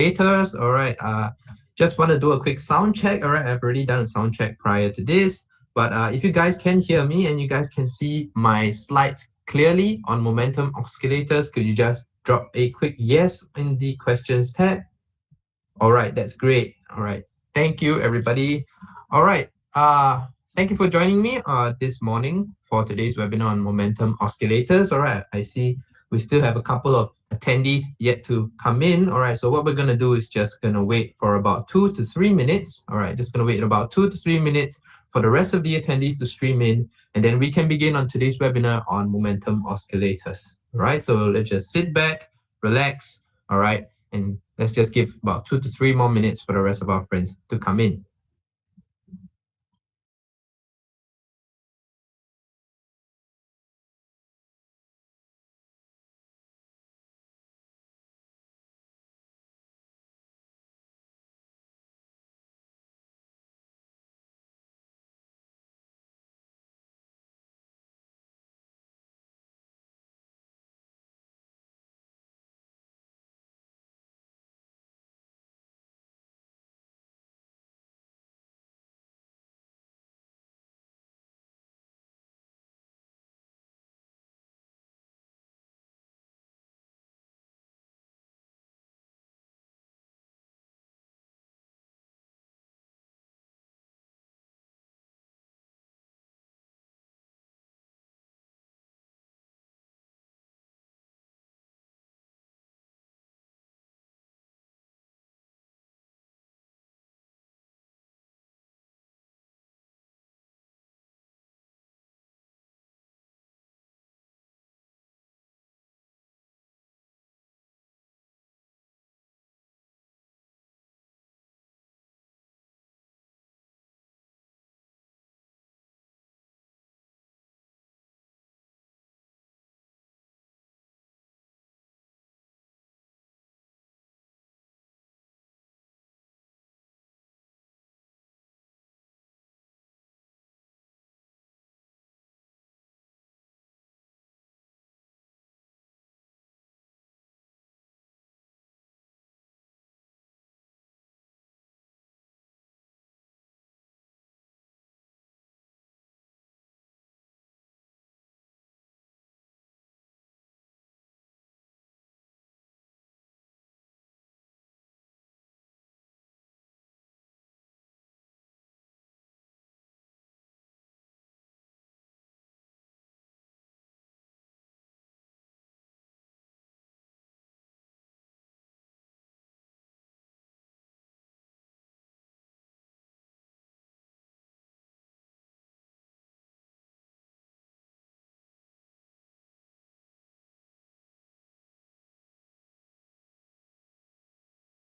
Oscillators. All right. Just want to do a quick sound check. All right. I've already done a sound check prior to this. But if you guys can hear me and you guys can see my slides clearly on momentum oscillators, could you just drop a quick yes in the questions tab? All right. That's great. All right. Thank you, everybody. All right. Thank you for joining me this morning for today's webinar on momentum oscillators. All right. I see we still have a couple of attendees yet to come in. All right, so what we're going to do is just going to wait for about 2 to 3 minutes. All right, just going to wait about 2 to 3 minutes for the rest of the attendees to stream in, and then we can begin on today's webinar on momentum oscillators. All right, so let's just sit back, relax, all right, and let's just give about 2 to 3 more minutes for the rest of our friends to come in.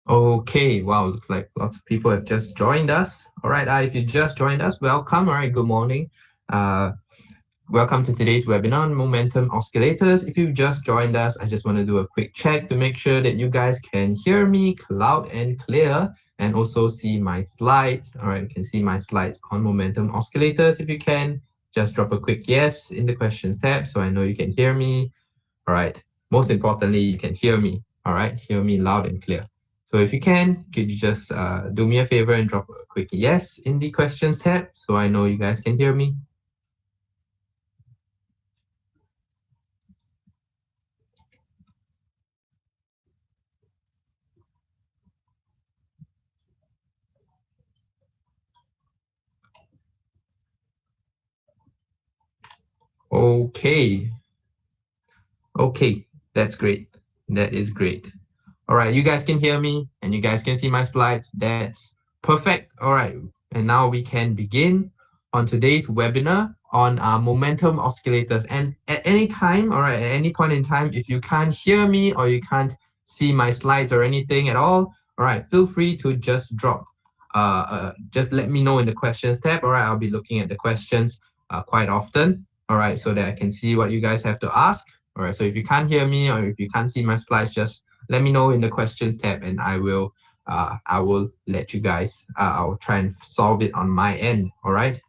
Okay, wow, looks like lots of people have just joined us. All right, if you just joined us, welcome. All right, good morning. Uh, Welcome to today's webinar on momentum oscillators. If you've just joined us, I just want to do a quick check to make sure that you guys can hear me loud and clear and also see my slides. All right, you can see my slides on momentum oscillators. If you can, just drop a quick yes in the questions tab so I know you can hear me. All right, most importantly, you can hear me. All right, hear me loud and clear. So if you can, could you just do me a favor and drop a quick yes in the questions tab so I know you guys can hear me? Okay. Okay, that's great. That is great. All right, you guys can hear me and you guys can see my slides. That's perfect. All right, and now we can begin on today's webinar on momentum oscillators. And at any time, all right, at any point in time, if you can't hear me or you can't see my slides or anything at all right, feel free to just just let me know in the questions tab. All right, I'll be looking at the questions quite often. All right, so that I can see what you guys have to ask. All right, so if you can't hear me or if you can't see my slides, just let me know in the questions tab and I will let you guys, I'll try and solve it on my end. All right.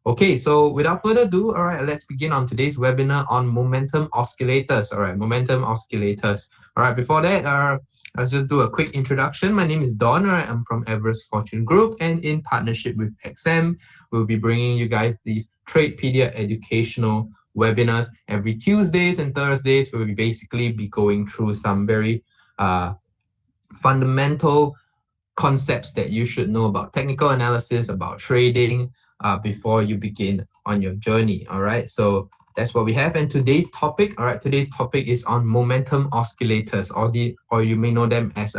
Okay, so without further ado, all right, let's begin on today's webinar on momentum oscillators. All right, momentum oscillators. All right, before that, let's just do a quick introduction. My name is Don. All right, I'm from Everest Fortune Group, and in partnership with XM, we'll be bringing you guys these Tradepedia educational webinars every Tuesdays and Thursdays. Where we basically be going through some very uh, fundamental concepts that you should know about technical analysis, about trading, before you begin on your journey. All right. So that's what we have. And today's topic, all right, today's topic is on momentum oscillators, or you may know them as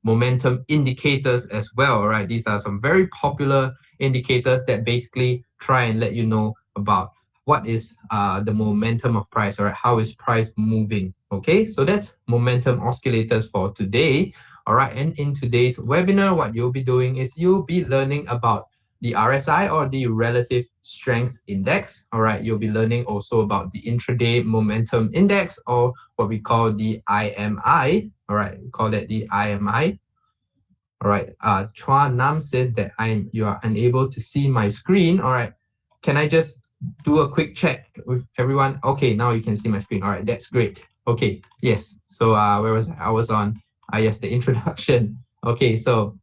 momentum indicators as well. All right. These are some very popular indicators that basically try and let you know about what is the momentum of price, all right, how is price moving. Okay, so that's momentum oscillators for today. All right, and in today's webinar, what you'll be doing is you'll be learning about the RSI, or the Relative Strength Index. All right, you'll be learning also about the Intraday Momentum Index, or what we call the IMI. All right, we call that the IMI. All right, Chua Nam says that you are unable to see my screen. All right, can I just do a quick check with everyone? Okay, now you can see my screen. All right, that's great. Okay, yes. So where was I? I was on yes, the introduction. Okay, so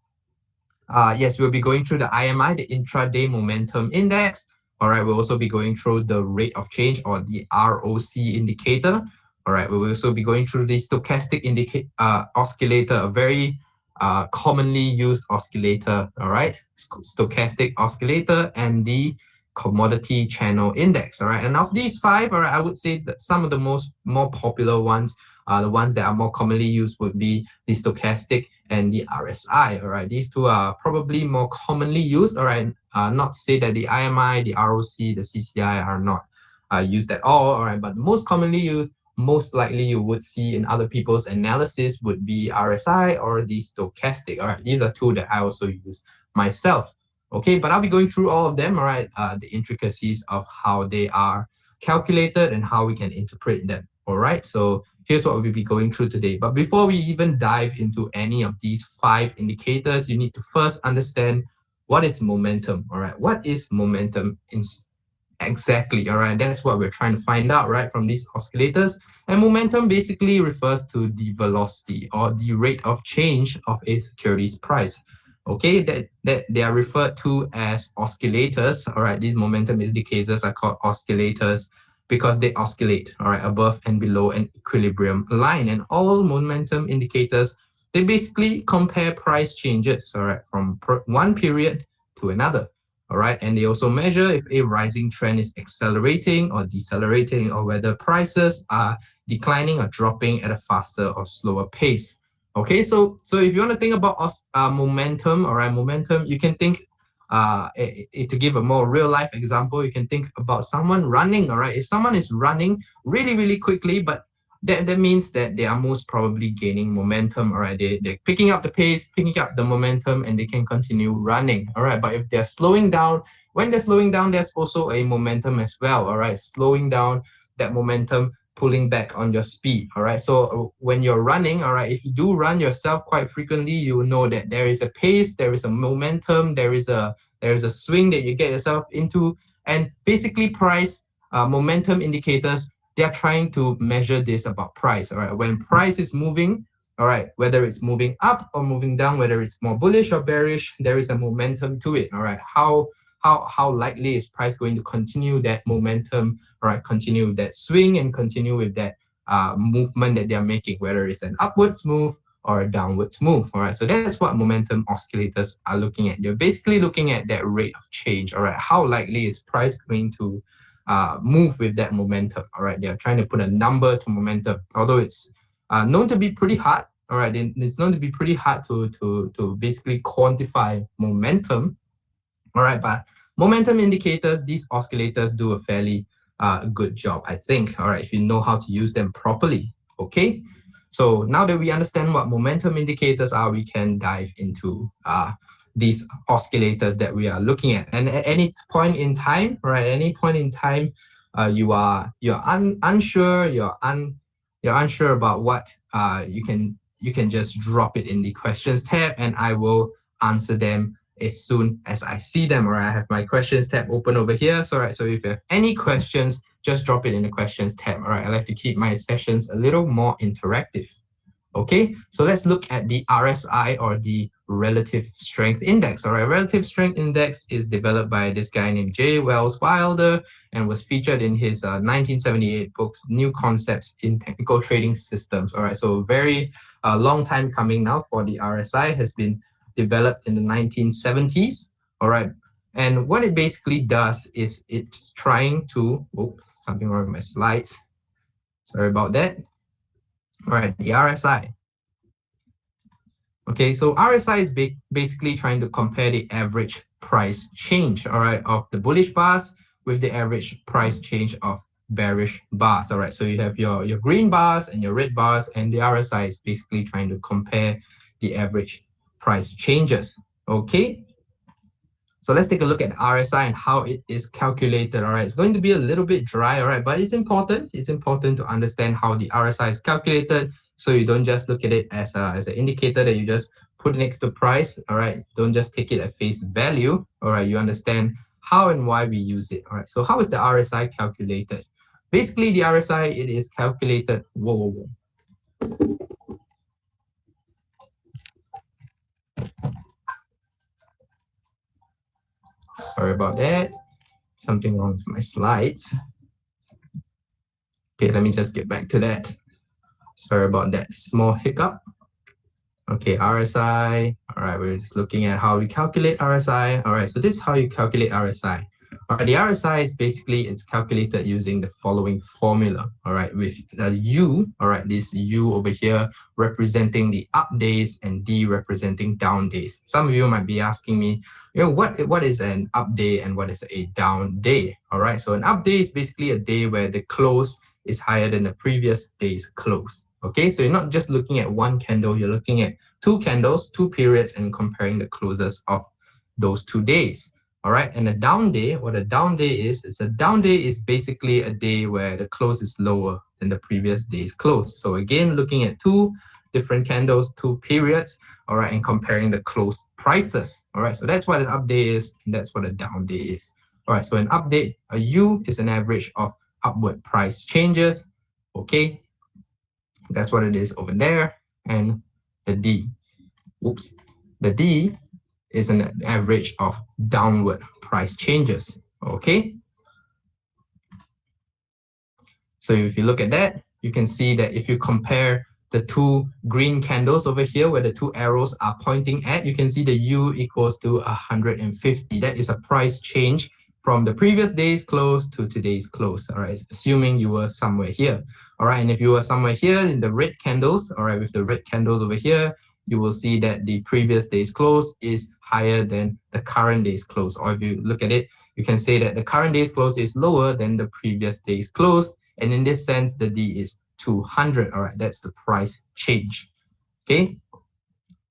yes, we'll be going through the IMI, the Intraday Momentum Index. All right, we'll also be going through the rate of change, or the ROC indicator. All right, we'll also be going through the stochastic oscillator, a very commonly used oscillator. All right, stochastic oscillator, and the commodity channel index. All right, and of these five, all right, I would say that some of the more popular ones, the ones that are more commonly used, would be the stochastic and the RSI. All right, these two are probably more commonly used. All right, not to say that the IMI, the ROC, the CCI are not used at all. All right, but the most commonly used, most likely you would see in other people's analysis, would be RSI or the stochastic. All right, these are two that I also use myself. Okay, but I'll be going through all of them. All right, the intricacies of how they are calculated and how we can interpret them. All right, so here's what we'll be going through today. But before we even dive into any of these five indicators, you need to first understand what is momentum. All right, what is momentum exactly? All right, that's what we're trying to find out, right, from these oscillators. And momentum basically refers to the velocity, or the rate of change of a security's price. Okay, that they are referred to as oscillators. All right, these momentum indicators are called oscillators because they oscillate, all right, above and below an equilibrium line. And all momentum indicators, they basically compare price changes, all right, from one period to another. All right, and they also measure if a rising trend is accelerating or decelerating, or whether prices are declining or dropping at a faster or slower pace. Okay, so if you want to think about momentum, all right, momentum, you can think to give a more real life example, you can think about someone running. All right, if someone is running really, really quickly, but that means that they are most probably gaining momentum. All right, they're picking up the pace, picking up the momentum, and they can continue running. All right, but if they're slowing down, when they're slowing down, there's also a momentum as well. All right, slowing down, that momentum pulling back on your speed. All right, so when you're running, all right, if you do run yourself quite frequently, you will know that there is a pace, there is a momentum, there is a swing that you get yourself into. And basically price momentum indicators, they are trying to measure this about price. All right, when price is moving, all right, whether it's moving up or moving down, whether it's more bullish or bearish, there is a momentum to it. All right, how likely is price going to continue that momentum, all right, continue that swing, and continue with that movement that they're making, whether it's an upwards move or a downwards move. All right, so that's what momentum oscillators are looking at. You're basically looking at that rate of change. All right, how likely is price going to move with that momentum. All right, they're trying to put a number to momentum, although it's known to be pretty hard. All right, it's known to be pretty hard to basically quantify momentum. All right, but momentum indicators, these oscillators do a fairly good job, I think. All right, if you know how to use them properly. Okay, so now that we understand what momentum indicators are, we can dive into these oscillators that we are looking at. And at any point in time, right, any point in time, you're unsure, you're unsure about what you can just drop it in the questions tab, and I will answer them as soon as I see them. All right, I have my questions tab open over here. So, all right, so if you have any questions, just drop it in the questions tab. All right, I like to keep my sessions a little more interactive. Okay, so let's look at the RSI, or the Relative Strength Index. All right, Relative Strength Index is developed by this guy named J. Wells Wilder and was featured in his 1978 books, New Concepts in Technical Trading Systems. All right, so very long time coming now for the RSI, has been developed in the 1970s. All right, and what it basically does is it's trying to, oops, something wrong with my slides. Sorry about that. All right, the RSI. Okay, so RSI is basically trying to compare the average price change, all right, of the bullish bars with the average price change of bearish bars. All right, so you have your green bars and your red bars, and the RSI is basically trying to compare the average price changes. Okay, so let's take a look at RSI and how it is calculated. All right, it's going to be a little bit dry, all right, but it's important. It's important to understand how the RSI is calculated, so you don't just look at it as an indicator that you just put next to price. All right, don't just take it at face value. All right, you understand how and why we use it. All right, so how is the RSI calculated? Basically, the RSI, it is calculated. Whoa. Sorry about that. Something wrong with my slides. Okay, let me just get back to that. Sorry about that small hiccup. Okay, RSI. All right, we're just looking at how we calculate RSI. All right, so this is how you calculate RSI. All right, the RSI is basically, it's calculated using the following formula. All right, with the U, all right, this U over here representing the up days and D representing down days. Some of you might be asking me, what is an up day and what is a down day? All right, so an up day is basically a day where the close is higher than the previous day's close. Okay, so you're not just looking at one candle, you're looking at two candles, two periods, and comparing the closes of those 2 days. All right, and a down day, what a down day is, basically a day where the close is lower than the previous day's close. So again, looking at two different candles, two periods, all right, and comparing the close prices. All right, so that's what an up day is, and that's what a down day is. All right, so an update, a U is an average of upward price changes. Okay, that's what it is over there. And the D, the D is an average of downward price changes. Okay. So if you look at that, you can see that if you compare the two green candles over here where the two arrows are pointing at, you can see the U equals to 150. That is a price change from the previous day's close to today's close. All right, assuming you were somewhere here. All right, and if you were somewhere here in the red candles, all right, with the red candles over here, you will see that the previous day's close is higher than the current day's close. Or if you look at it, you can say that the current day's close is lower than the previous day's close. And in this sense, the D is 200. All right, that's the price change. Okay.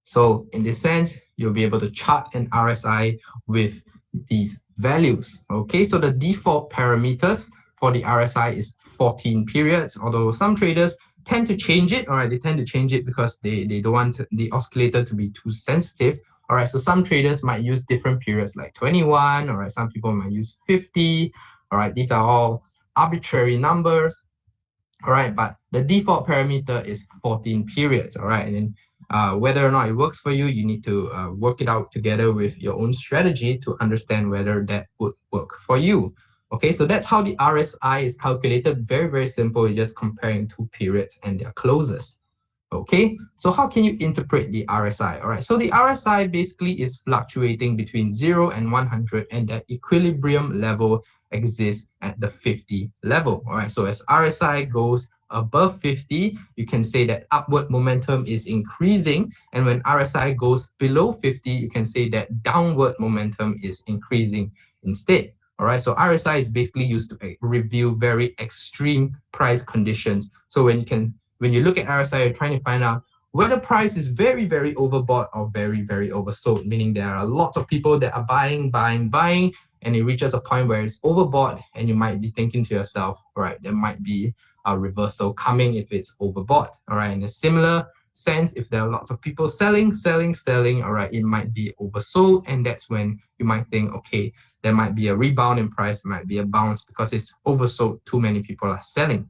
So in this sense, you'll be able to chart an RSI with these values. Okay, so the default parameters for the RSI is 14 periods, although some traders tend to change it. All right, they tend to change it because they don't want the oscillator to be too sensitive. All right, so some traders might use different periods like 21. All right, some people might use 50. All right, these are all arbitrary numbers. All right, but the default parameter is 14 periods. All right, and then whether or not it works for you, you need to work it out together with your own strategy to understand whether that would work for you. Okay, so that's how the RSI is calculated. Very, very simple. You're just comparing two periods and their closes. Okay, so how can you interpret the RSI? All right, so the RSI basically is fluctuating between 0 and 100, and that equilibrium level exists at the 50 level. All right, so as RSI goes above 50, you can say that upward momentum is increasing, and when RSI goes below 50, you can say that downward momentum is increasing instead. All right, so RSI is basically used to review very extreme price conditions. So when you look at RSI, you're trying to find out whether price is very, very overbought or very, very oversold, meaning there are lots of people that are buying, and it reaches a point where it's overbought, and you might be thinking to yourself, all right, there might be a reversal coming if it's overbought. All right, in a similar sense, if there are lots of people selling, all right, it might be oversold. And that's when you might think, okay, there might be a rebound in price, might be a bounce because it's oversold, too many people are selling.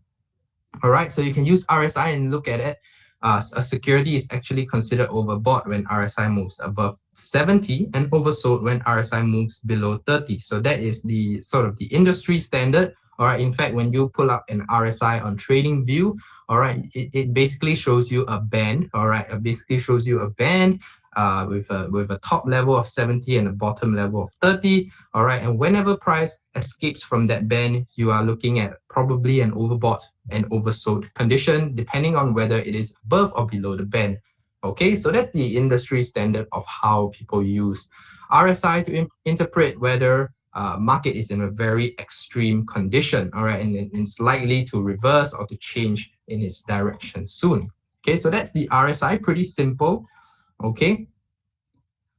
All right, so you can use RSI and look at it. A security is actually considered overbought when RSI moves above 70 and oversold when RSI moves below 30. So that is the sort of the industry standard. All right, in fact, when you pull up an RSI on TradingView, all right, it basically shows you a band. All right, it basically shows you a band with a top level of 70 and a bottom level of 30. All right, and whenever price escapes from that band, you are looking at probably an overbought and oversold condition, depending on whether it is above or below the band. Okay, so that's the industry standard of how people use RSI to interpret whether market is in a very extreme condition, all right, and it's likely to reverse or to change in its direction soon. Okay, so that's the RSI, pretty simple. Okay.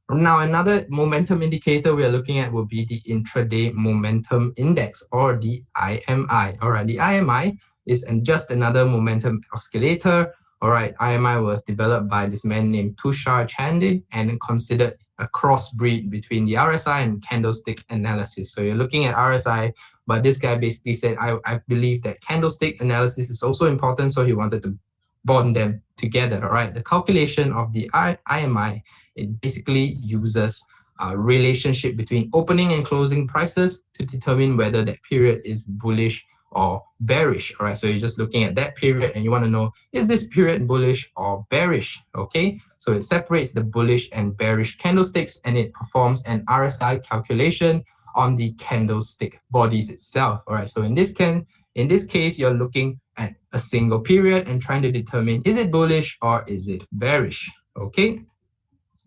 Now, another momentum indicator we are looking at will be the intraday momentum index, or the IMI. All right, the IMI is just another momentum oscillator. All right, IMI was developed by this man named Tushar Chande and considered a crossbreed between the RSI and candlestick analysis. So you're looking at RSI, but this guy basically said, I believe that candlestick analysis is also important, so he wanted to bond them together. All right, the calculation of the IMI, it basically uses a relationship between opening and closing prices to determine whether that period is bullish or bearish. All right, so you're just looking at that period and you want to know, is this period bullish or bearish? Okay, so it separates the bullish and bearish candlesticks and it performs an RSI calculation on the candlestick bodies itself. All right, so in this case, you're looking at a single period and trying to determine, is it bullish or is it bearish? Okay,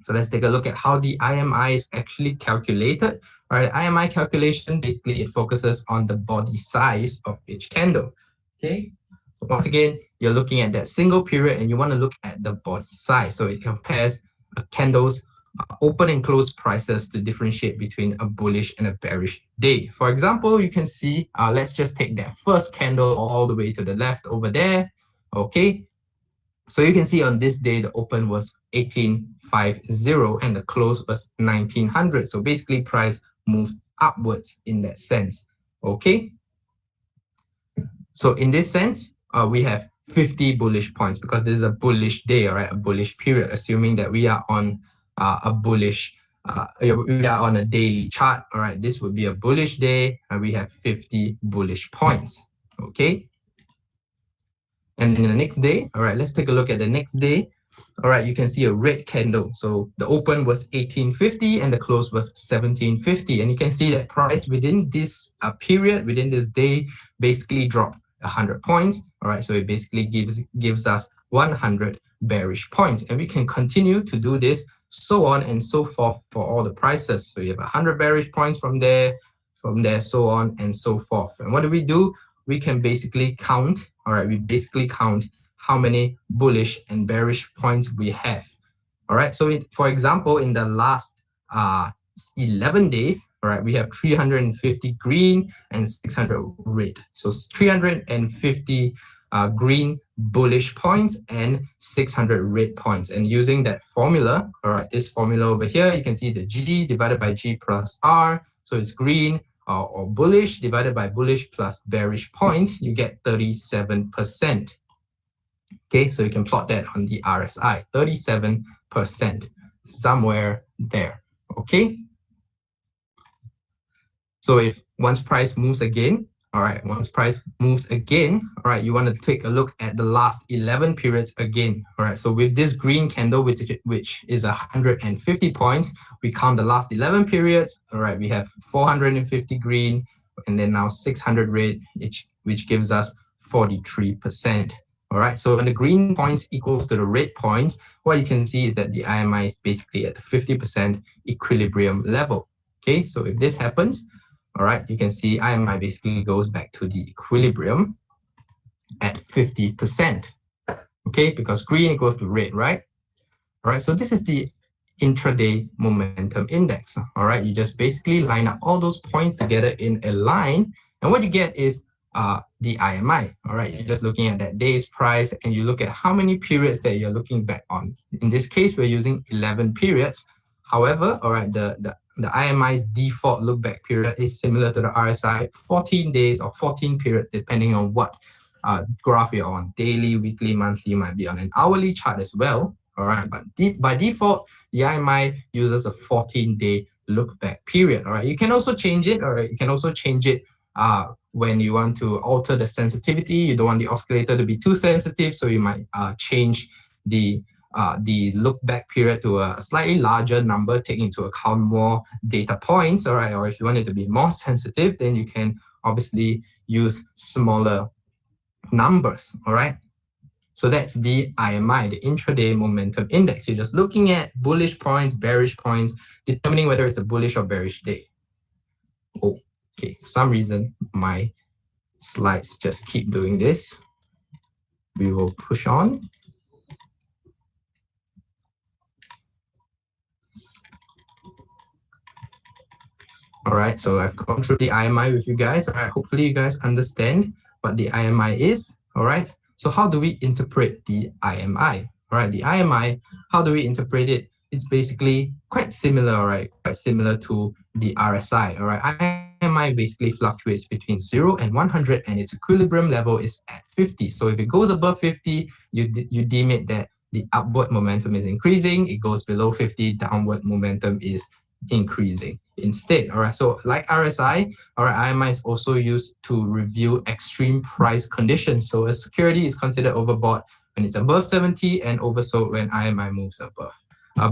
so let's take a look at how the IMI is actually calculated. All right, IMI calculation, basically it focuses on the body size of each candle. Okay, so once again, you're looking at that single period and you want to look at the body size. So it compares a candle's open and close prices to differentiate between a bullish and a bearish day. For example, you can see, let's just take that first candle all the way to the left over there. Okay, so you can see on this day, the open was 1850 and the close was 1900. So basically price moved upwards in that sense. Okay, so in this sense, we have 50 bullish points because this is a bullish day, all right, a bullish period, assuming that we are on a bullish, we are on a daily chart. All right, this would be a bullish day and we have 50 bullish points. Okay, and then the next day, all right, let's take a look at the next day. All right, you can see a red candle. So the open was 1850 and the close was 1750. And you can see that price within this period, within this day, basically dropped 100 points. All right, so it basically gives us 100 bearish points. And we can continue to do this, so on and so forth for all the prices. So you have 100 bearish points from there, so on and so forth. And what do? We can basically count, all right, we basically count how many bullish and bearish points we have. All right, so for example, in the last 11 days, all right, we have 350 green and 600 red. So 350 green bullish points and 600 red points. And using that formula, all right, this formula over here, you can see the G divided by G plus R. So it's green or bullish divided by bullish plus bearish points, you get 37%. Okay, so you can plot that on the RSI, 37%, somewhere there. Okay, so if once price moves again, all right, once price moves again, all right, you want to take a look at the last 11 periods again. All right, so with this green candle, which is 150 points, we count the last 11 periods. All right, we have 450 green and then now 600 red, which gives us 43%. All right, so when the green points equals to the red points, what you can see is that the IMI is basically at the 50% equilibrium level. Okay, so if this happens, all right, you can see IMI basically goes back to the equilibrium at 50%. Okay, because green equals to red, right? All right, so this is the intraday momentum index. All right, you just basically line up all those points together in a line, and what you get is the IMI. All right, you're just looking at that day's price and you look at how many periods that you're looking back on. In this case, we're using 11 periods. However, all right, the IMI's default look back period is similar to the RSI, 14 days or 14 periods, depending on what graph you're on, daily, weekly, monthly, you might be on an hourly chart as well. All right, but by default, the IMI uses a 14-day look back period. All right, you can also change it, or you can also change it when you want to alter the sensitivity. You don't want the oscillator to be too sensitive, so you might change the look back period to a slightly larger number, take into account more data points. All right, or if you want it to be more sensitive, then you can obviously use smaller numbers. All right. So that's the IMI, the intraday momentum index. You're just looking at bullish points, bearish points, determining whether it's a bullish or bearish day. Oh, okay. For some reason, my slides just keep doing this. We will push on. All right, so I've gone through the IMI with you guys. All right, hopefully you guys understand what the IMI is. All right, so how do we interpret the IMI? All right, the IMI, how do we interpret it? It's basically quite similar, all right, quite similar to the RSI. All right, IMI basically fluctuates between 0 and 100, and its equilibrium level is at 50. So if it goes above 50, you deem it that the upward momentum is increasing. It goes below 50, downward momentum is increasing instead. All right, so like RSI, all right, IMI is also used to review extreme price conditions. So a security is considered overbought when it's above 70 and oversold when IMI moves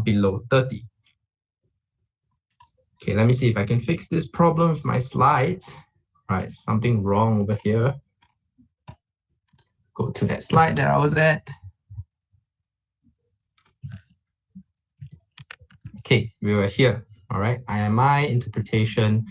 below 30. Okay, let me see if I can fix this problem with my slides. All right, something wrong over here. Go to that slide that I was at. Okay, we were here. All right, IMI interpretation.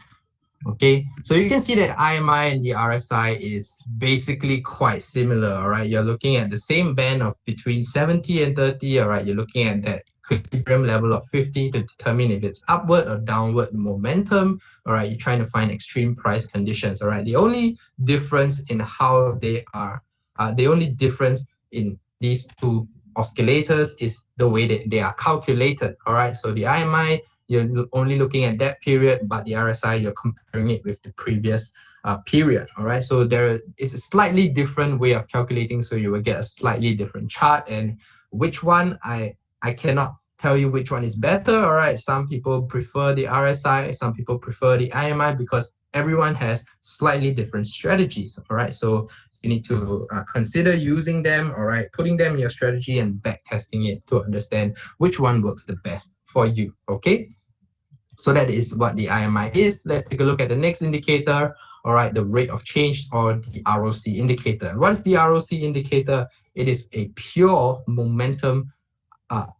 Okay, so you can see that IMI and the RSI is basically quite similar. All right, you're looking at the same band of between 70 and 30. All right, you're looking at that equilibrium level of 50 to determine if it's upward or downward momentum. All right, you're trying to find extreme price conditions. All right, the only difference in how they are, the only difference in these two oscillators is the way that they are calculated. All right, so the IMI, you're only looking at that period, but the RSI, you're comparing it with the previous period. All right, so there is a slightly different way of calculating, so you will get a slightly different chart. And which one, I cannot tell you which one is better. All right, some people prefer the RSI, some people prefer the IMI, because everyone has slightly different strategies. All right, so you need to consider using them, all right, putting them in your strategy and back testing it to understand which one works the best for you. Okay, so that is what the IMI is. Let's take a look at the next indicator. All right, the rate of change, or the ROC indicator. What is the ROC indicator? It is a pure momentum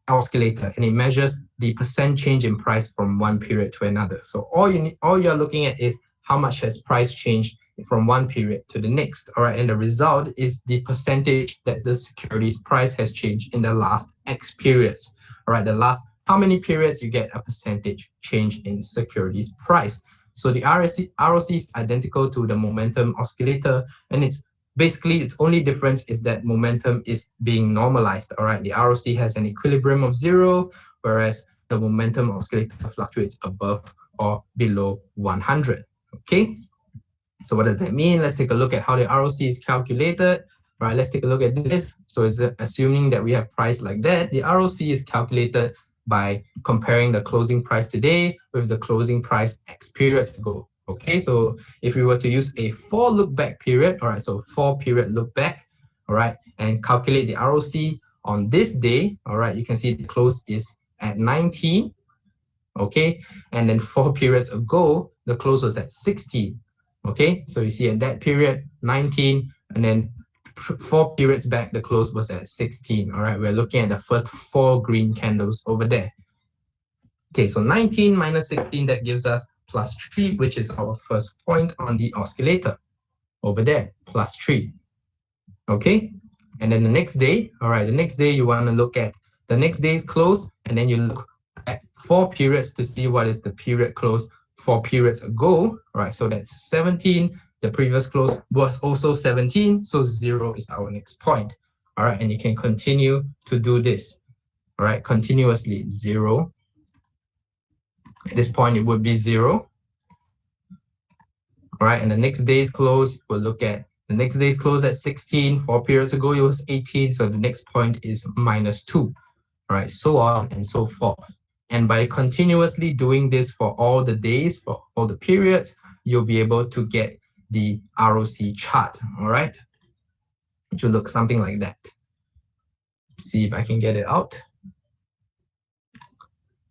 oscillator, and it measures the percent change in price from one period to another. So all you're looking at is how much has price changed from one period to the next. All right, and the result is the percentage that the securities price has changed in the last X periods. All right, the last how many periods, you get a percentage change in securities price. So the ROC is identical to the momentum oscillator, and it's basically its only difference is that momentum is being normalized. All right, the ROC has an equilibrium of 0, whereas the momentum oscillator fluctuates above or below 100. Okay, so what does that mean? Let's take a look at how the ROC is calculated. All right, let's take a look at this. So it's assuming that we have price like that, the ROC is calculated by comparing the closing price today with the closing price X periods ago. Okay, so if we were to use a 4 look back period, all right, so 4 period look back, all right, and calculate the ROC on this day, all right, you can see the close is at 19, okay, and then 4 periods ago, the close was at 16, okay, so you see at that period, 19, and then 4 periods back, the close was at 16. All right, we're looking at the first 4 green candles over there. Okay, so 19 minus 16, that gives us plus 3, which is our first point on the oscillator over there, plus 3. Okay, and then the next day, all right, the next day you want to look at the next day's close, and then you look at 4 periods to see what is the period close 4 periods ago. All right, so that's 17 the previous close was also 17, so 0 is our next point. All right, and you can continue to do this. All right, continuously 0. At this point, it would be 0. All right, and the next day's close, we'll look at the next day's close at 16. 4 periods ago, it was 18, so the next point is -2. All right, so on and so forth. And by continuously doing this for all the days, for all the periods, you'll be able to get the ROC chart, all right? Which will look something like that. See if I can get it out.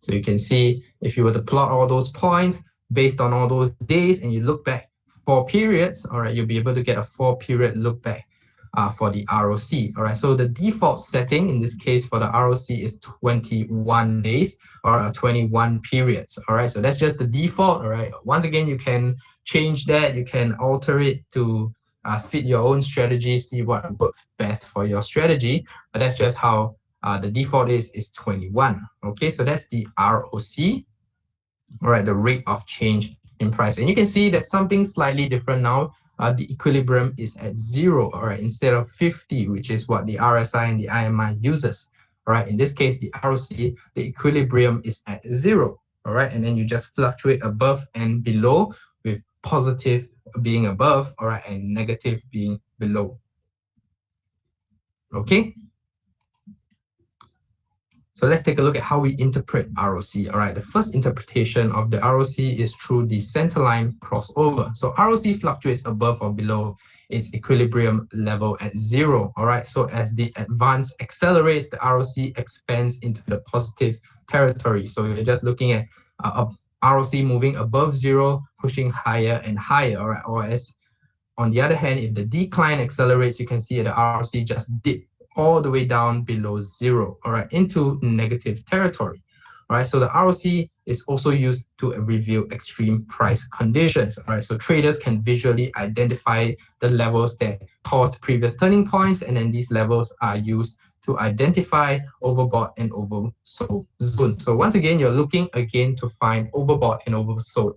So you can see if you were to plot all those points based on all those days and you look back 4 periods, all right, you'll be able to get a 4-period look back for the ROC. All right, so the default setting in this case for the ROC is 21 days or 21 periods. All right, so that's just the default. All right, once again, you can change that, you can alter it to fit your own strategy, see what works best for your strategy. But that's just how the default is 21. Okay, so that's the ROC. All right, the rate of change in price. And you can see that something slightly different now. The equilibrium is at 0, all right, instead of 50, which is what the RSI and the IMI uses. All right, in this case, the ROC, the equilibrium is at 0, all right, and then you just fluctuate above and below, with positive being above, all right, and negative being below. Okay. So let's take a look at how we interpret ROC. All right, the first interpretation of the ROC is through the centerline crossover. So ROC fluctuates above or below its equilibrium level at 0. All right, so as the advance accelerates, the ROC expands into the positive territory. So you're just looking at ROC moving above 0, pushing higher and higher. All right, or as on the other hand, if the decline accelerates, you can see the ROC just dip all the way down below 0, all right, into negative territory. All right, so the ROC is also used to reveal extreme price conditions. All right, so traders can visually identify the levels that caused previous turning points, and then these levels are used to identify overbought and oversold zones. So once again, you're looking again to find overbought and oversold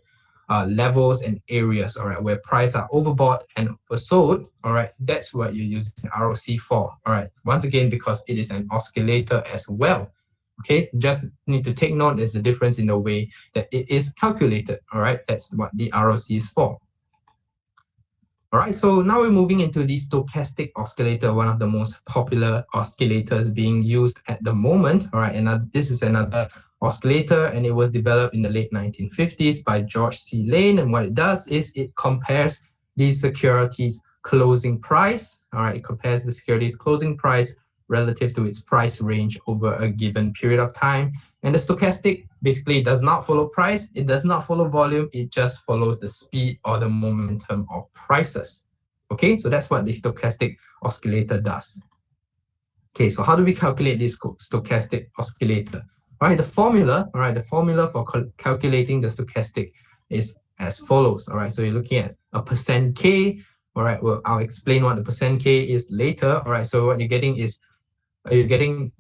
levels and areas, all right, where price are overbought and oversold, all right, that's what you're using ROC for, all right, once again, because it is an oscillator as well. Okay, just need to take note there's a difference in the way that it is calculated, all right, that's what the ROC is for. All right, so now we're moving into the stochastic oscillator, one of the most popular oscillators being used at the moment. All right, and this is another oscillator, and it was developed in the late 1950s by George C. Lane. And what it does is it compares the security's closing price. All right, it compares the security's closing price relative to its price range over a given period of time. And the stochastic basically does not follow price, it does not follow volume, it just follows the speed or the momentum of prices. Okay, so that's what the stochastic oscillator does. Okay, so how do we calculate this stochastic oscillator? All right, the formula for calculating the stochastic is as follows. All right, so you're looking at a percent K. All right, well, I'll explain what the percent K is later. All right, so what you're getting is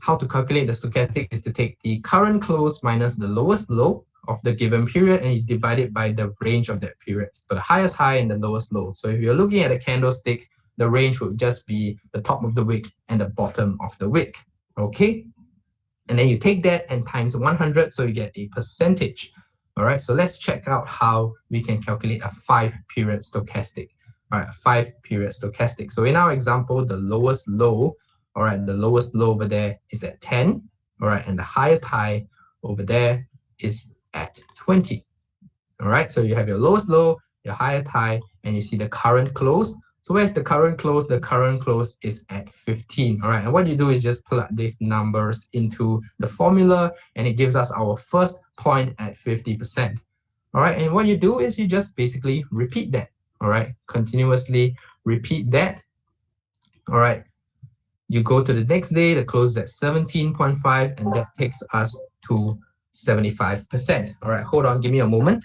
how to calculate the stochastic is to take the current close minus the lowest low of the given period, and you divide it by the range of that period. So the highest high and the lowest low. So if you're looking at a candlestick, the range would just be the top of the wick and the bottom of the wick. Okay, and then you take that and times 100, so you get a percentage. All right, so let's check out how we can calculate a 5-period stochastic. All right, a 5-period stochastic. So in our example, the lowest low, all right, the lowest low over there is at 10, all right, and the highest high over there is at 20. All right, so you have your lowest low, your highest high, and you see the current close. So where's the current close? The current close is at 15. All right, and what you do is just plug these numbers into the formula, and it gives us our first point at 50%. All right, and what you do is you just basically repeat that. All right, continuously repeat that. All right, you go to the next day, the close is at 17.5, and that takes us to 75%. All right, hold on, give me a moment.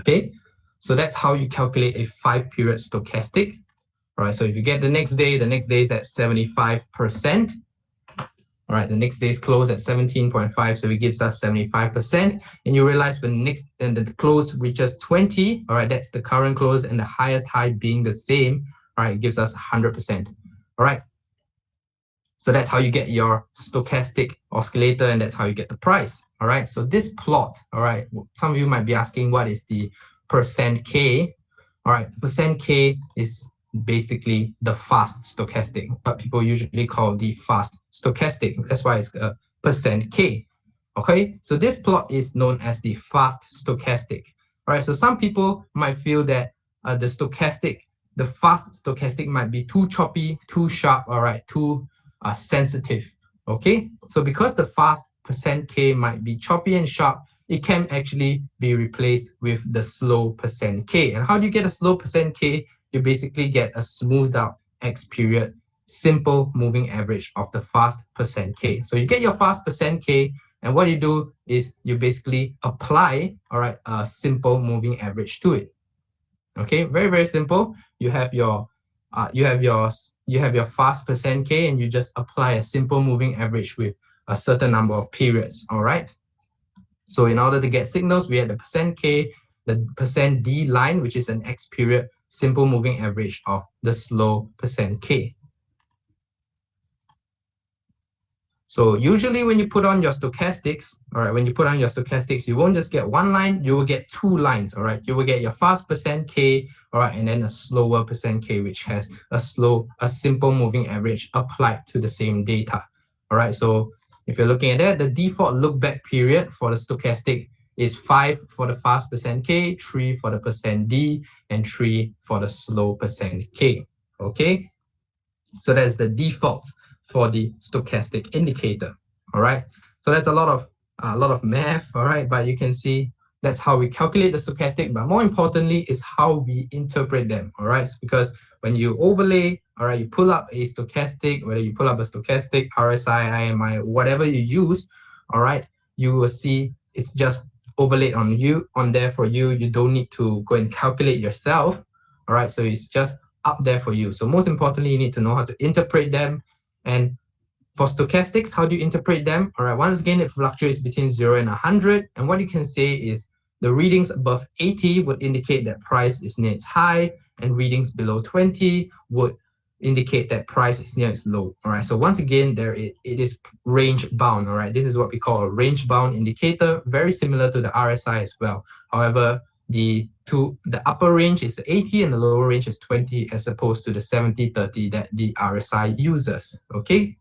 Okay, so that's how you calculate a 5-period stochastic. All right, so if you get the next day is at 75%. All right, the next day's close at 17.5, so it gives us 75%. And you realize when the close reaches 20, all right, that's the current close, and the highest high being the same, all right, it gives us 100%. All right, so that's how you get your stochastic oscillator, and that's how you get the price. All right, so this plot, all right, some of you might be asking, what is the percent K? All right, percent K is basically the fast stochastic, but people usually call the fast stochastic. That's why it's a percent K. Okay, so this plot is known as the fast stochastic. All right, so some people might feel that the fast stochastic might be too choppy, too sharp, all right, too sensitive. Okay, so because the fast percent K might be choppy and sharp, it can actually be replaced with the slow percent K. And how do you get a slow percent K? You basically get a smoothed out X period simple moving average of the fast percent K. So you get your fast percent K, and what you do is you basically apply, all right, a simple moving average to it. Okay, very, very simple. You have your fast percent K, and you just apply a simple moving average with a certain number of periods. All right. So in order to get signals, we had the percent K, the percent D line, which is an X period simple moving average of the slow percent K. So usually when you put on your stochastics, all right, you won't just get one line, you will get two lines, all right? You will get your fast percent K, all right, and then a slower percent K, which has a simple moving average applied to the same data, all right? So if you're looking at that, the default look back period for the stochastic is 5 for the fast percent K, 3 for the percent D, and 3 for the slow percent K, okay? So that's the default for the stochastic indicator. All right. So that's a lot of math. All right. But you can see that's how we calculate the stochastic. But more importantly is how we interpret them. All right. Because when you overlay, all right, you pull up a stochastic, whether you pull up a stochastic, RSI, IMI, whatever you use, all right, you will see it's just overlaid on there for you. You don't need to go and calculate yourself. All right. So it's just up there for you. So most importantly, you need to know how to interpret them. And for stochastics, how do you interpret them? All right, once again, it fluctuates between 0 and 100. And what you can say is the readings above 80 would indicate that price is near its high, and readings below 20 would indicate that price is near its low. All right, so once again, it is range bound. All right, this is what we call a range bound indicator, very similar to the RSI as well. However, the upper range is 80 and the lower range is 20, as opposed to the 70-30 that the RSI uses. Okay,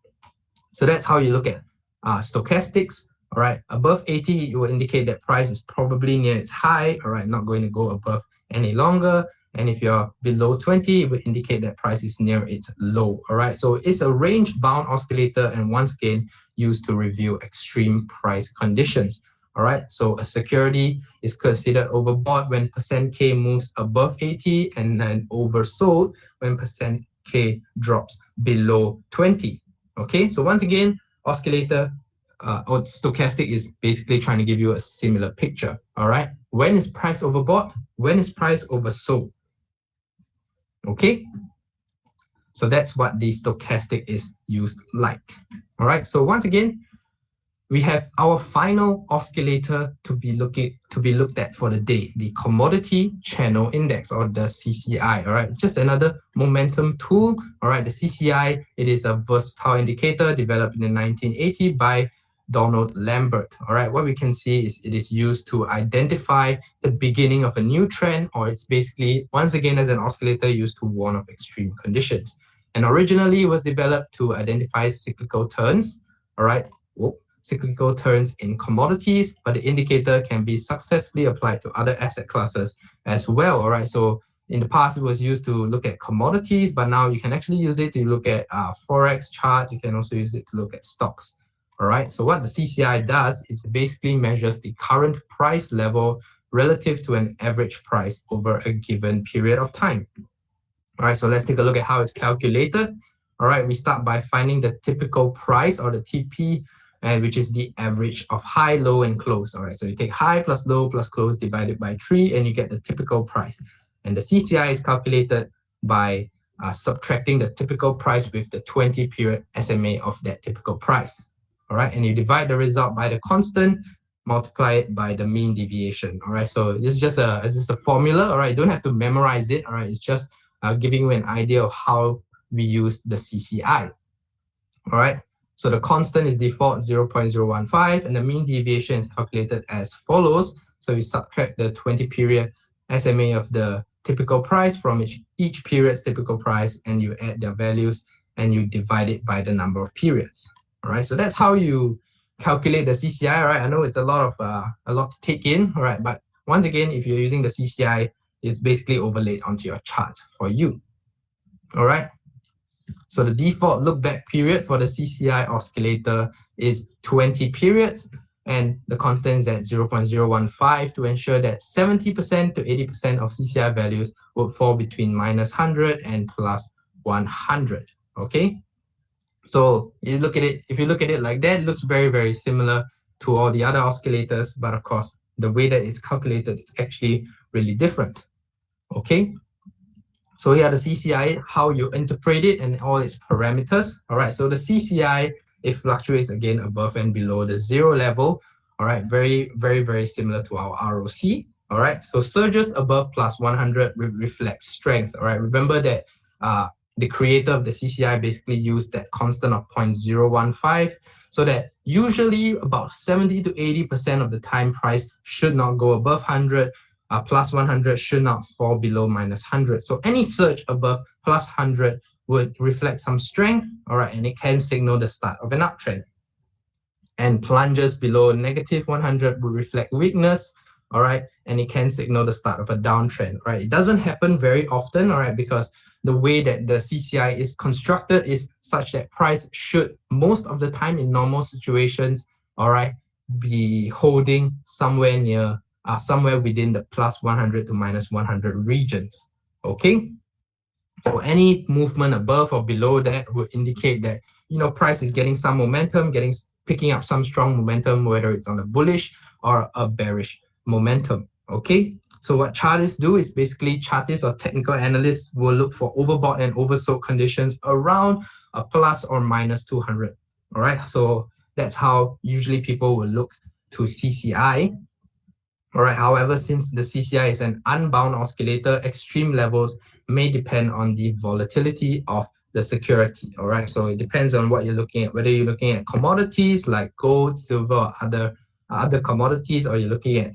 so that's how you look at stochastics. All right, above 80, it will indicate that price is probably near its high. All right, not going to go above any longer. And if you're below 20, it will indicate that price is near its low. All right, so it's a range bound oscillator, and once again used to review extreme price conditions. All right, so a security is considered overbought when percent K moves above 80, and then oversold when percent K drops below 20. Okay, so once again, oscillator or stochastic is basically trying to give you a similar picture. All right, when is price overbought? When is price oversold? Okay, so that's what the stochastic is used like. All right, so once again, we have our final oscillator to be looked at for the day, the Commodity Channel Index, or the CCI. All right, just another momentum tool. All right, the CCI, it is a versatile indicator developed in the 1980 by Donald Lambert. All right, what we can see is it is used to identify the beginning of a new trend, or it's basically, once again, as an oscillator used to warn of extreme conditions. And originally it was developed to identify cyclical turns. All right, cyclical turns in commodities, but the indicator can be successfully applied to other asset classes as well. All right, so in the past it was used to look at commodities, but now you can actually use it to look at forex charts. You can also use it to look at stocks. All right, so what the CCI does is it basically measures the current price level relative to an average price over a given period of time. All right, so let's take a look at how it's calculated. All right, we start by finding the typical price, or the TP, of a given asset. All right, so once again, the TP, of a given asset, is basically and which is the average of high, low, and close. All right, so you take high plus low plus close divided by 3, and you get the typical price. And the CCI is calculated by subtracting the typical price with the 20-period SMA of that typical price. All right, and you divide the result by the constant, multiply it by the mean deviation. All right, so this is just a formula. All right, you don't have to memorize it. All right, it's just giving you an idea of how we use the CCI. All right, so the constant is default 0.015, and the mean deviation is calculated as follows. So you subtract the 20-period SMA of the typical price from each period's typical price, and you add their values, and you divide it by the number of periods. All right, so that's how you calculate the CCI. All right, I know it's a lot to take in. All right, but once again, if you're using the CCI, it's basically overlaid onto your chart for you. All right. So the default look back period for the CCI oscillator is 20 periods, and the constant is at 0.015 to ensure that 70% to 80% of CCI values would fall between -100 and +100. Okay. So if you look at it like that, it looks very, very similar to all the other oscillators, but of course, the way that it's calculated is actually really different. Okay. So here the CCI, how you interpret it and all its parameters. All right, so the CCI, it fluctuates again above and below the zero level. All right, very, very, very similar to our ROC. All right, so surges above +100 reflect strength. All right, remember that the creator of the CCI basically used that constant of 0.015, so that usually about 70 to 80% of the time price should not go above 100. +100 should not fall below -100. So any surge above +100 would reflect some strength, all right, and it can signal the start of an uptrend. And plunges below -100 would reflect weakness, all right, and it can signal the start of a downtrend, right? It doesn't happen very often, all right, because the way that the CCI is constructed is such that price should, most of the time in normal situations, all right, be holding somewhere near somewhere within the +100 to -100 regions. Okay, so any movement above or below that would indicate that price is getting some momentum, picking up some strong momentum, whether it's on a bullish or a bearish momentum. Okay, so what chartists do is basically chartists or technical analysts will look for overbought and oversold conditions around a plus or -200. All right, so that's how usually people will look to CCI. All right, however, since the CCI is an unbound oscillator, extreme levels may depend on the volatility of the security. All right, so it depends on what you're looking at, whether you're looking at commodities like gold, silver, or other commodities, or you're looking at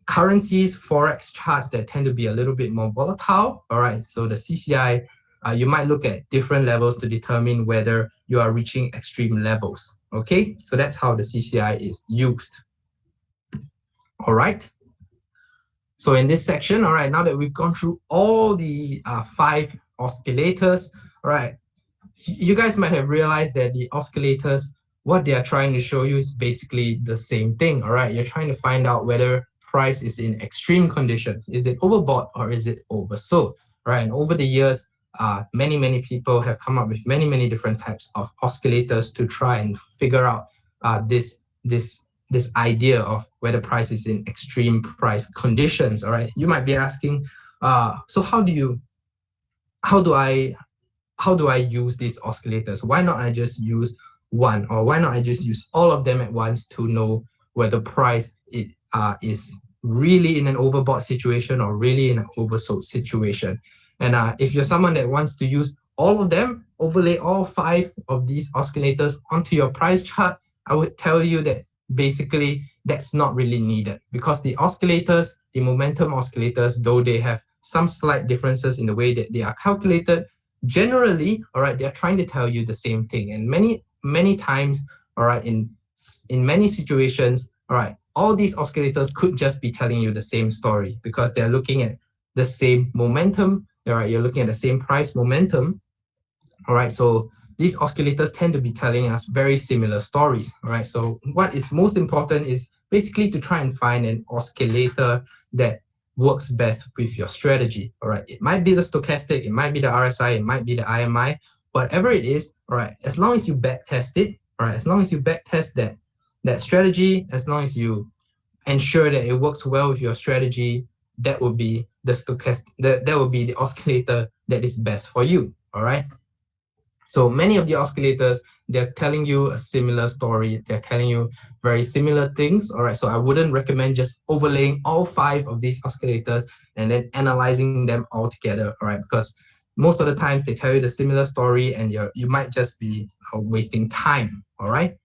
currencies, forex charts that tend to be a little bit more volatile. All right, so the CCI, you might look at different levels to determine whether you are reaching extreme levels. Okay, so that's how the CCI is used. All right. So in this section, all right, now that we've gone through all the 5 oscillators, all right, you guys might have realized that the oscillators, what they are trying to show you is basically the same thing. All right, you're trying to find out whether price is in extreme conditions. Is it overbought or is it oversold? Right, and over the years, many people have come up with many different types of oscillators to try and figure out this idea of whether price is in extreme price conditions. All right, you might be asking, so how do I use these oscillators? Why not I just use one, or why not I just use all of them at once to know whether price is really in an overbought situation or really in an oversold situation? And if you're someone that wants to use all of them, overlay all 5 of these oscillators onto your price chart, I would tell you that basically that's not really needed, because the oscillators, the momentum oscillators, though they have some slight differences in the way that they are calculated, generally, all right, they're trying to tell you the same thing. And many times, all right, in many situations, all right, all these oscillators could just be telling you the same story, because they're looking at the same momentum. All right, you're looking at the same price momentum. All right, so these oscillators tend to be telling us very similar stories. All right, so what is most important is basically to try and find an oscillator that works best with your strategy. All right, it might be the stochastic, it might be the RSI, it might be the IMI, whatever it is. All right, as long as you back test it, All right, as long as you backtest that strategy, as long as you ensure that it works well with your strategy, that would be the stochastic, that would be the oscillator that is best for you. All right. So many of the oscillators, they're telling you a similar story. They're telling you very similar things. All right. So I wouldn't recommend just overlaying all 5 of these oscillators and then analyzing them all together. All right. Because most of the times they tell you the similar story and you might just be wasting time. All right.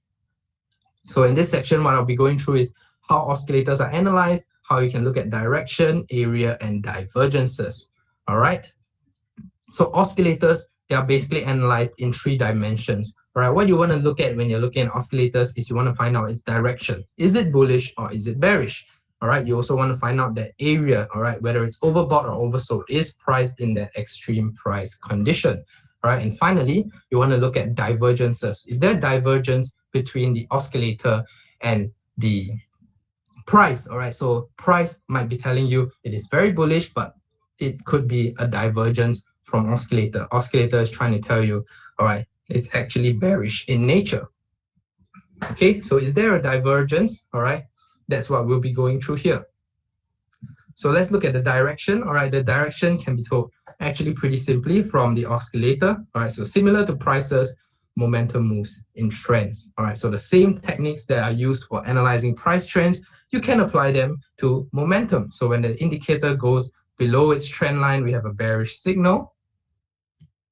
So in this section, what I'll be going through is how oscillators are analyzed, how you can look at direction, area, and divergences. All right. So oscillators, they are basically analyzed in 3 dimensions. All right, what you want to look at when you're looking at oscillators is you want to find out its direction. Is it bullish or is it bearish? All right, you also want to find out that area, all right, whether it's overbought or oversold, is priced in that extreme price condition. All right, and finally, you want to look at divergences. Is there divergence between the oscillator and the price? All right, so price might be telling you it is very bullish, but it could be a divergence from oscillator. Oscillator is trying to tell you, all right, it's actually bearish in nature. Okay, so is there a divergence? All right, that's what we'll be going through here. So let's look at the direction. All right, the direction can be told actually pretty simply from the oscillator. All right, so similar to prices, momentum moves in trends. All right, so the same techniques that are used for analyzing price trends, you can apply them to momentum. So when the indicator goes below its trend line, we have a bearish signal,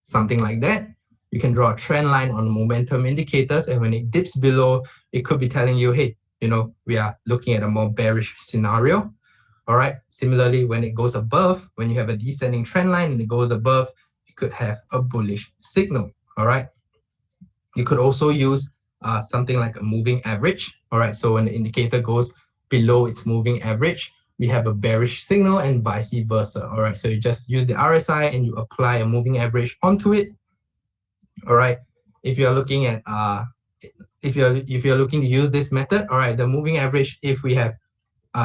something like that. You can draw a trend line on momentum indicators, and when it dips below, it could be telling you, hey, we are looking at a more bearish scenario. All right. Similarly, when it goes above, when you have a descending trend line and it goes above, it could have a bullish signal. All right. You could also use something like a moving average. All right. So when the indicator goes below its moving average, we have a bearish signal and vice versa. All right. So you just use the RSI and you apply a moving average onto it. All right. If you're looking at if you're looking to use this method, all right, the moving average, if we have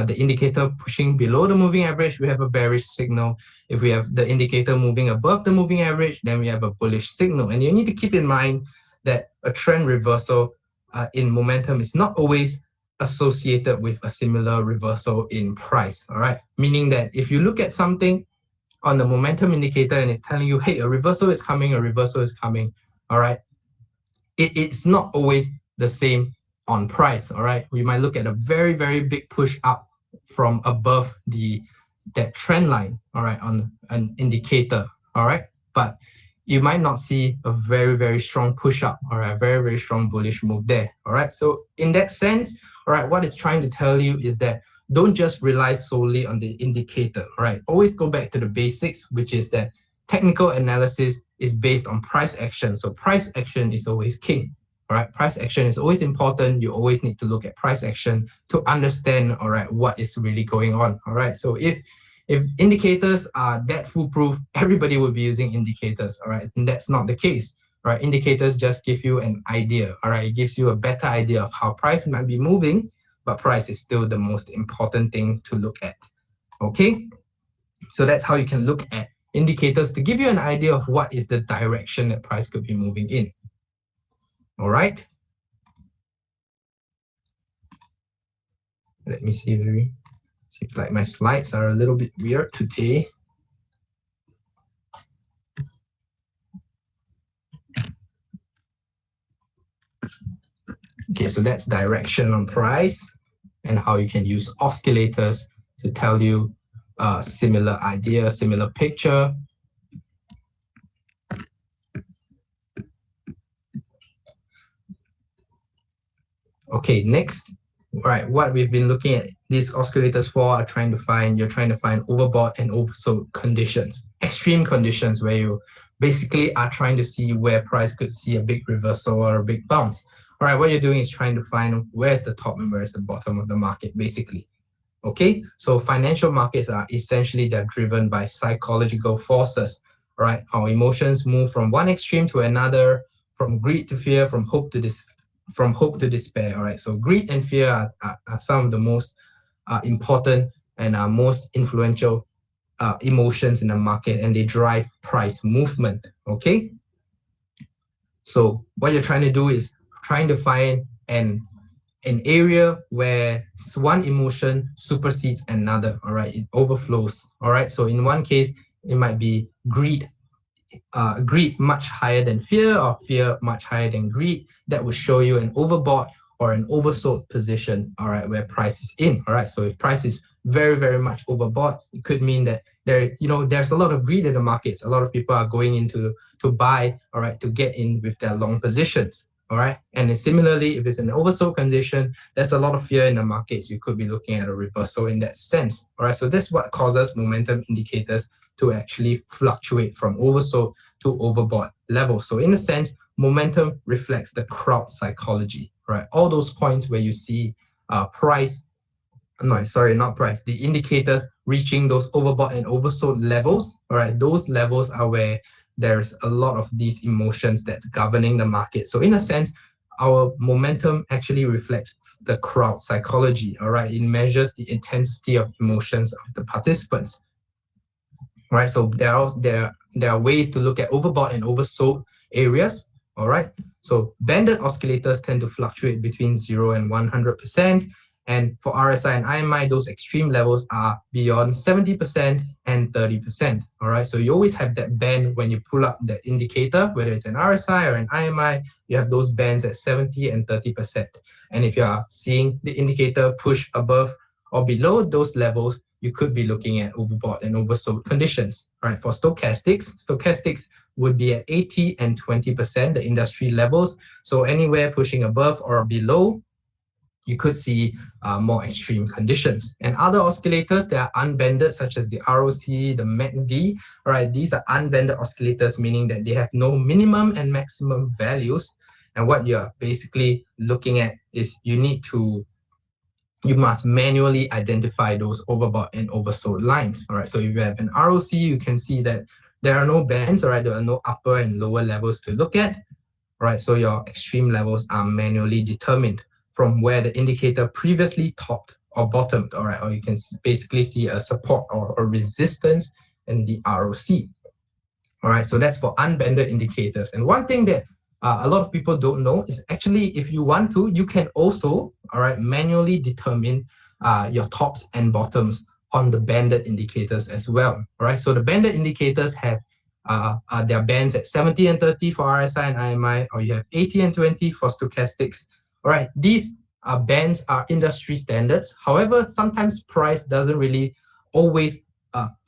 the indicator pushing below the moving average, we have a bearish signal. If we have the indicator moving above the moving average, then we have a bullish signal. And you need to keep in mind that a trend reversal in momentum is not always associated with a similar reversal in price. All right, meaning that if you look at something on the momentum indicator and it's telling you, hey, a reversal is coming, a reversal is coming. All right, it's not always the same on price. All right, we might look at a very, very big push up from above that trend line, all right, on an indicator. All right, but you might not see a very, very strong push up or a very, very strong bullish move there. All right, so in that sense, all right, what it's trying to tell you is that don't just rely solely on the indicator. All right, always go back to the basics, which is that technical analysis is based on price action. So price action is always king. All right, price action is always important. You always need to look at price action to understand, all right, what is really going on. All right, so if indicators are that foolproof, everybody would be using indicators. All right, and that's not the case. Right, indicators just give you an idea. All right, it gives you a better idea of how price might be moving, but price is still the most important thing to look at. Okay, so that's how you can look at indicators to give you an idea of what is the direction that price could be moving in. All right. Let me see. Seems like my slides are a little bit weird today. Okay, so that's direction on price and how you can use oscillators to tell you a similar idea, similar picture. Okay, next, right, what we've been looking at these oscillators for are you're trying to find overbought and oversold conditions, extreme conditions where you basically are trying to see where price could see a big reversal or a big bounce. All right, what you're doing is trying to find where's the top and where's the bottom of the market, basically. Okay, so financial markets are essentially, they're driven by psychological forces, right? Our emotions move from one extreme to another, from greed to fear, from hope to despair. All right, so greed and fear are some of the most important and most influential emotions in the market, and they drive price movement. Okay, so what you're trying to do is trying to find an area where one emotion supersedes another, all right? It overflows, all right? So in one case, it might be greed much higher than fear, or fear much higher than greed. That will show you an overbought or an oversold position, all right, where price is in, all right? So if price is very, very much overbought, it could mean that there's a lot of greed in the markets. A lot of people are going into to buy, all right, to get in with their long positions. All right. And then similarly, if it's an oversold condition, there's a lot of fear in the markets. You could be looking at a reversal in that sense. All right. So that's what causes momentum indicators to actually fluctuate from oversold to overbought levels. So in a sense, momentum reflects the crowd psychology, right? All those points where you see price, no, sorry, not price, the indicators reaching those overbought and oversold levels, all right? Those levels are where there's a lot of these emotions that's governing the market. So in a sense, our momentum actually reflects the crowd psychology, all right? It measures the intensity of emotions of the participants, right? So there are ways to look at overbought and oversold areas, all right? So banded oscillators tend to fluctuate between 0 and 100%. And for RSI and IMI, those extreme levels are beyond 70% and 30%, all right? So you always have that band when you pull up the indicator, whether it's an RSI or an IMI, you have those bands at 70 and 30%. And if you are seeing the indicator push above or below those levels, you could be looking at overbought and oversold conditions, right? For stochastics would be at 80 and 20%, the industry levels. So anywhere pushing above or below, you could see more extreme conditions. And other oscillators that are unbanded, such as the ROC, the MACD, right? These are unbanded oscillators, meaning that they have no minimum and maximum values. And what you're basically looking at is you must manually identify those overbought and oversold lines, all right? So if you have an ROC, you can see that there are no bands, all right? There are no upper and lower levels to look at, right? So your extreme levels are manually determined from where the indicator previously topped or bottomed, all right? Or you can basically see a support or a resistance in the ROC, all right? So that's for unbanded indicators. And one thing that a lot of people don't know is actually, if you want to, you can also, all right, manually determine your tops and bottoms on the banded indicators as well, all right? So the banded indicators have their bands at 70 and 30 for RSI and IMI, or you have 80 and 20 for stochastics, all right? These bands are industry standards. However, sometimes price doesn't really always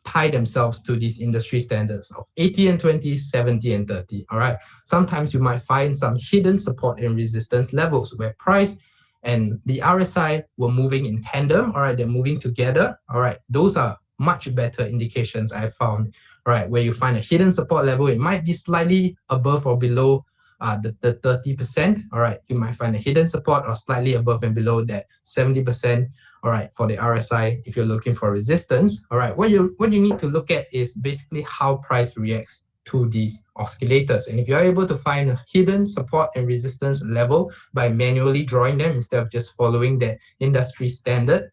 tie themselves to these industry standards of 80 and 20, 70 and 30, all right? Sometimes you might find some hidden support and resistance levels where price and the RSI were moving in tandem, all right? They're moving together, all right? Those are much better indications I found, all right? Where you find a hidden support level, it might be slightly above or below the 30%, all right? You might find a hidden support or slightly above and below that 70%, all right, for the RSI. If you're looking for resistance, all right, what you need to look at is basically how price reacts to these oscillators. And if you're able to find a hidden support and resistance level by manually drawing them instead of just following the industry standard,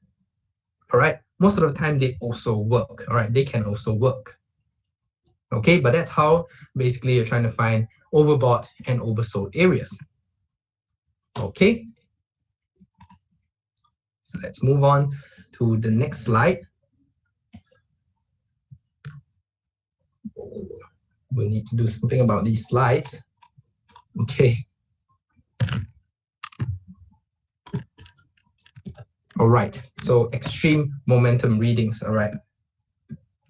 all right, most of the time they also work, all right? They can also work. Okay, but that's how basically you're trying to find overbought and oversold areas. Okay, so let's move on to the next slide. We need to do something about these slides. Okay. All right, so extreme momentum readings, all right?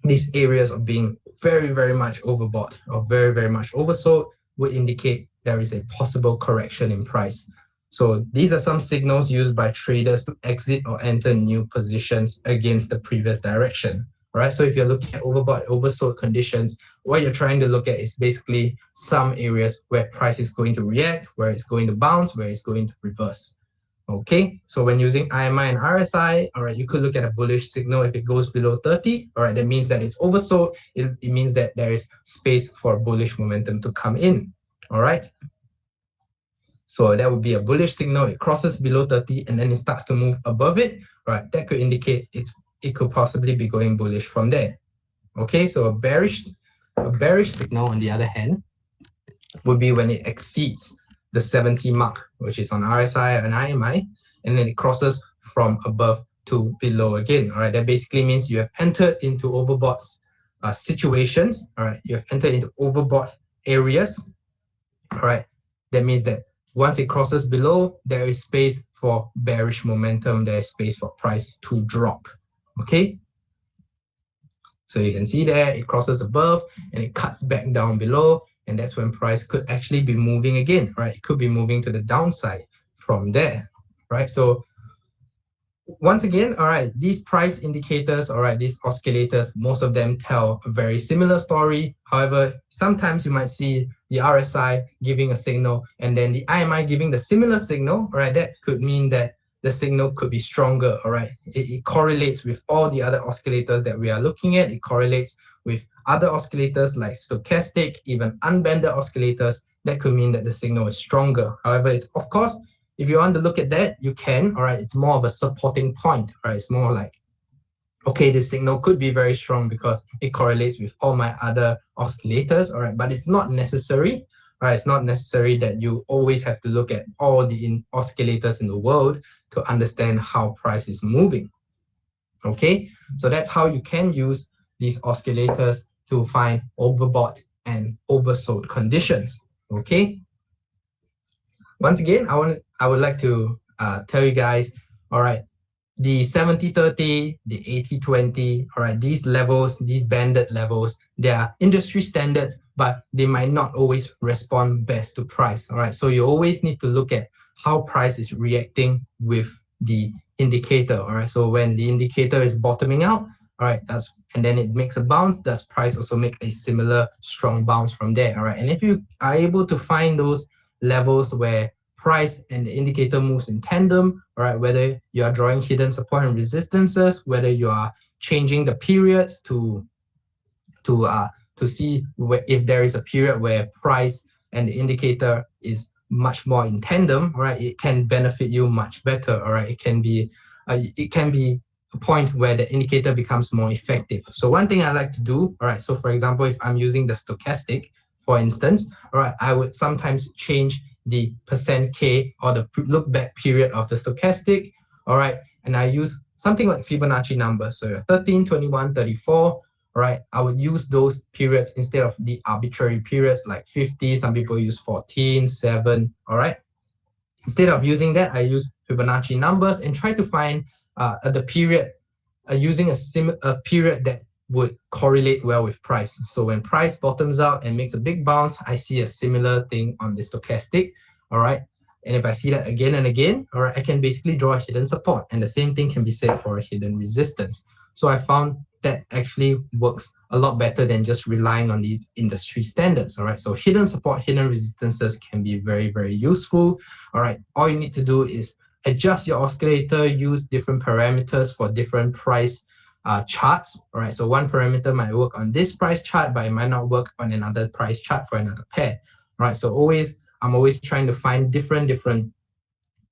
These areas of being very, very much overbought or very, very much oversold would indicate there is a possible correction in price. So these are some signals used by traders to exit or enter new positions against the previous direction, right? So if you're looking at overbought, oversold conditions, what you're trying to look at is basically some areas where price is going to react, where it's going to bounce, where it's going to reverse. Okay, so when using IMI and RSI, all right, you could look at a bullish signal if it goes below 30, all right, that means that it's oversold. It means that there is space for bullish momentum to come in, all right? So that would be a bullish signal. It crosses below 30 and then it starts to move above it, all right? That could indicate it could possibly be going bullish from there. Okay, so a bearish signal on the other hand would be when it exceeds the 70 mark, which is on RSI and IMI, and then it crosses from above to below again. All right, that basically means you have entered into overbought situations. All right, you have entered into overbought areas. All right, that means that once it crosses below, there is space for bearish momentum. There is space for price to drop. Okay. So you can see there, it crosses above and it cuts back down below. And that's when price could actually be moving again, right? It could be moving to the downside from there, right? So once again, all right, these price indicators, all right, these oscillators, most of them tell a very similar story. However, sometimes you might see the RSI giving a signal and then the IMI giving the similar signal, all right, that could mean that the signal could be stronger, all right. It correlates with all the other oscillators that we are looking at. It correlates with other oscillators like stochastic, even unbanded oscillators. That could mean that the signal is stronger. However, it's of course, if you want to look at that, you can, all right, it's more of a supporting point, right? It's more like, okay, this signal could be very strong because it correlates with all my other oscillators, all right, but it's not necessary, right? It's not necessary that you always have to look at all the oscillators in the world to understand how price is moving, okay? So that's how you can use these oscillators to find overbought and oversold conditions, okay? Once again, I would like to tell you guys, all right, the 70-30, the 80-20, all right, these levels, these banded levels, they are industry standards, but they might not always respond best to price, all right? So you always need to look at how price is reacting with the indicator, all right? So when the indicator is bottoming out, all right, and then it makes a bounce, does price also make a similar strong bounce from there, all right? And if you are able to find those levels where price and the indicator moves in tandem, all right, whether you are drawing hidden support and resistances, whether you are changing the periods to uh to see if there is a period where price and the indicator is much more in tandem, all right, it can benefit you much better, all right. It can be a point where the indicator becomes more effective. So one thing I like to do, all right, so for example, if I'm using the stochastic, for instance, all right, I would sometimes change the percent K or the look back period of the stochastic, all right, and I use something like Fibonacci numbers, so 13, 21, 34, all right, I would use those periods instead of the arbitrary periods like 50. Some people use 14, 7. All right. Instead of using that, I use Fibonacci numbers and try to find the period using a period that would correlate well with price. So when price bottoms out and makes a big bounce, I see a similar thing on the stochastic. All right. And if I see that again and again, all right, I can basically draw a hidden support. And the same thing can be said for a hidden resistance. So I found that actually works a lot better than just relying on these industry standards. All right. So hidden support, hidden resistances can be very, very useful. All right. All you need to do is adjust your oscillator, use different parameters for different price charts. All right. So one parameter might work on this price chart, but it might not work on another price chart for another pair. All right. So I'm always trying to find different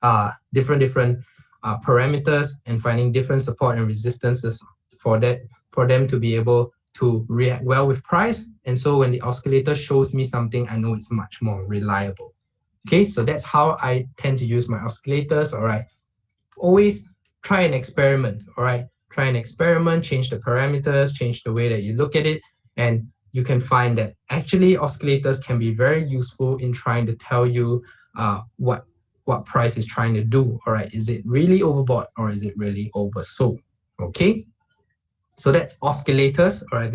parameters and finding different support and resistances for them to be able to react well with price. And so when the oscillator shows me something, I know it's much more reliable. Okay, so that's how I tend to use my oscillators. All right, always try and experiment. All right, try and experiment, change the parameters, change the way that you look at it, and you can find that actually oscillators can be very useful in trying to tell you what price is trying to do. All right, is it really overbought or is it really oversold? Okay, so that's oscillators. All right,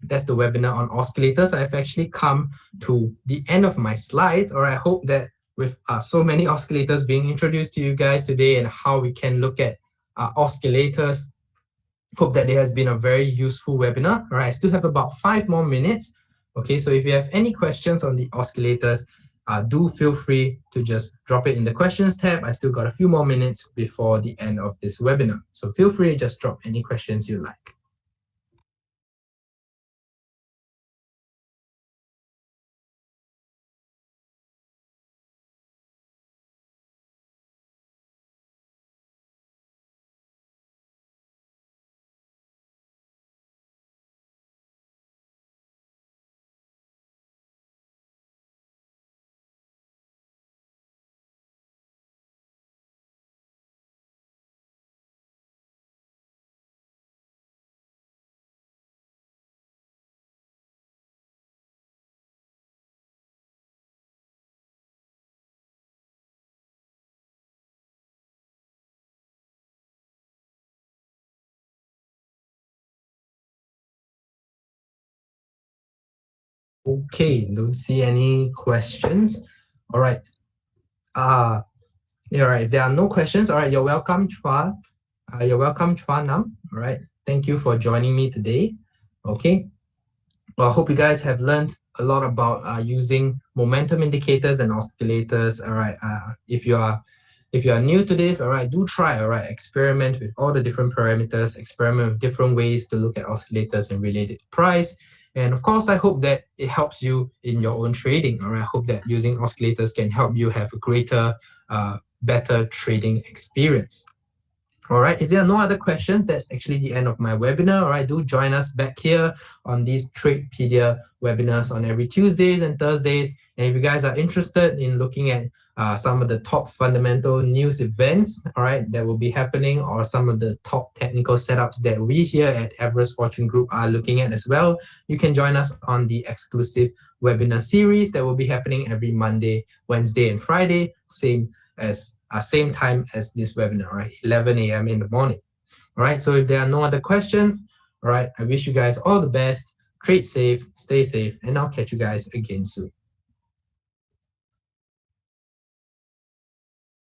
that's the webinar on oscillators. I've actually come to the end of my slides. Or I hope that with so many oscillators being introduced to you guys today and how we can look at oscillators, hope that it has been a very useful webinar. All right, I still have about 5 more minutes. Okay, so if you have any questions on the oscillators, do feel free to just drop it in the questions tab. I still got a few more minutes before the end of this webinar. So feel free to just drop any questions you like. Okay, don't see any questions. All right. Yeah, all right. If there are no questions, all right, you're welcome, Chua. You're welcome, Chua Nam. All right. Thank you for joining me today. Okay. Well, I hope you guys have learned a lot about using momentum indicators and oscillators. All right. If you are new to this, all right, do try. All right, experiment with all the different parameters. Experiment with different ways to look at oscillators and relate it to price. And of course, I hope that it helps you in your own trading. All right. I hope that using oscillators can help you have a greater, better trading experience. All right, if there are no other questions, that's actually the end of my webinar. All right, do join us back here on these Tradepedia webinars on every Tuesdays and Thursdays. And if you guys are interested in looking at some of the top fundamental news events, all right, that will be happening, or some of the top technical setups that we here at Everest Fortune Group are looking at as well, you can join us on the exclusive webinar series that will be happening every Monday, Wednesday, and Friday, same time as this webinar, right? 11 a.m. in the morning. All right. So if there are no other questions, all right, I wish you guys all the best. Trade safe, stay safe, and I'll catch you guys again soon.